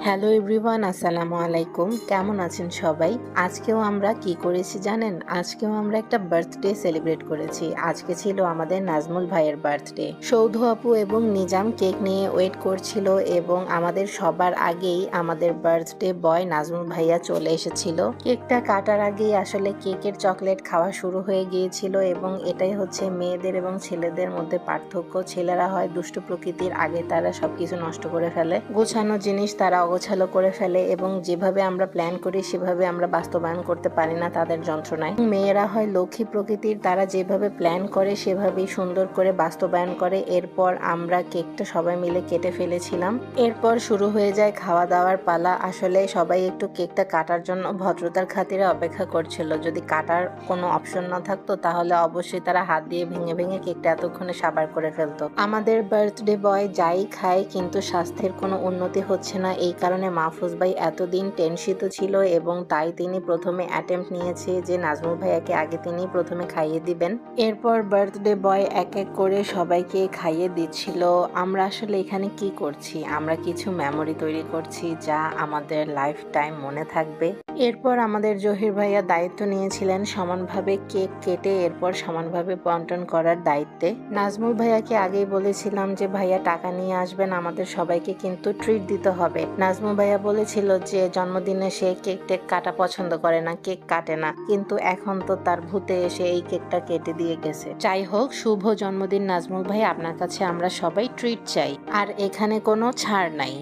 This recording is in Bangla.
হ্যালো এভরিওয়ান, আসসালামু আলাইকুম। কেমন আছেন সবাই? আজকেও আমরা কি করেছি জানেন? আজকেও আমরা একটা বার্থডে সেলিব্রেট করেছি। আজকে ছিল আমাদের নাজমুল ভাইয়ের বার্থডে। সৌধ আপু এবং নিজাম কেক নিয়ে ওয়েট করছিল এবং আমাদের সবার আগেই আমাদের বার্থডে বয় নাজমুল ভাইয়া চলে এসেছিল। কেকটা কাটার আগেই আসলে কেকের চকলেট খাওয়া শুরু হয়ে গিয়েছিল এবং এটাই হচ্ছে মেয়েদের এবং ছেলেদের মধ্যে পার্থক্য। ছেলেরা হয় দুষ্ট প্রকৃতির, আগে তারা সবকিছু নষ্ট করে ফেলে, গোছানো জিনিস তারা অগোছালো করে ফেলে এবং যেভাবে আমরা প্ল্যান করি সেভাবে আমরা বাস্তবায়ন করতে পারি না তাদের যন্ত্রণায়। মেয়েরা হয় লক্ষ্মী প্রকৃতির, তারা যেভাবে প্ল্যান করে সেভাবেই সুন্দর করে বাস্তবায়ন করে। এরপর আমরা কেকটা সবাই মিলে কেটে ফেলেছিলাম। এরপর শুরু হয়ে যায় খাওয়া দাওয়ার পালা। আসলে সবাই একটু কেকটা কাটার জন্য ভদ্রতার খাতিরে অপেক্ষা করছিল। যদি কাটার কোনো অপশন না থাকতো তাহলে অবশ্যই তারা হাত দিয়ে ভেঙে ভেঙে কেকটা এতক্ষণে সাবার করে ফেলতো। আমাদের বার্থডে বয় যাই খায় কিন্তু স্বাস্থ্যের কোনো উন্নতি হচ্ছে না। এই কারণে মাহফুজ ভাই এতদিন টেনশিত ছিল এবং তাই তিনি প্রথমে অ্যাটেম্প্ট নিয়েছে যে নাজমুল ভাইয়াকে আগে তিনি প্রথমে খাইয়ে দিবেন। এরপর বার্থডে বয় এক এক করে সবাইকে খাইয়ে দিচ্ছিল। আমরা আসলে এখানে কি করছি? আমরা কিছু মেমোরি তৈরি করছি যা আমাদের লাইফ টাইম মনে থাকবে। এরপর আমাদের জহির ভাইয়া দায়িত্ব নিয়েছিলেন সমানভাবে কেক কেটে এরপর সমানভাবে বন্টন করার দায়িত্বে। নাজমুল ভাইয়াকে আগেই বলেছিলাম যে ভাইয়া টাকা নিয়ে আসবেন, আমাদের সবাইকে কিন্তু ট্রিট দিতে হবে। নাজমুল ভাইয়া বলেছিল যে জন্মদিনে সে কেক টেক কাটা পছন্দ করে না, কেক কাটে না, কিন্তু এখন তো তার ভূতে এসে এই কেকটা কেটে দিয়ে গেছে। যাই হোক, শুভ জন্মদিন নাজমুল ভাই, আপনার কাছে আমরা সবাই ট্রিট চাই, আর এখানে কোনো ছাড় নাই।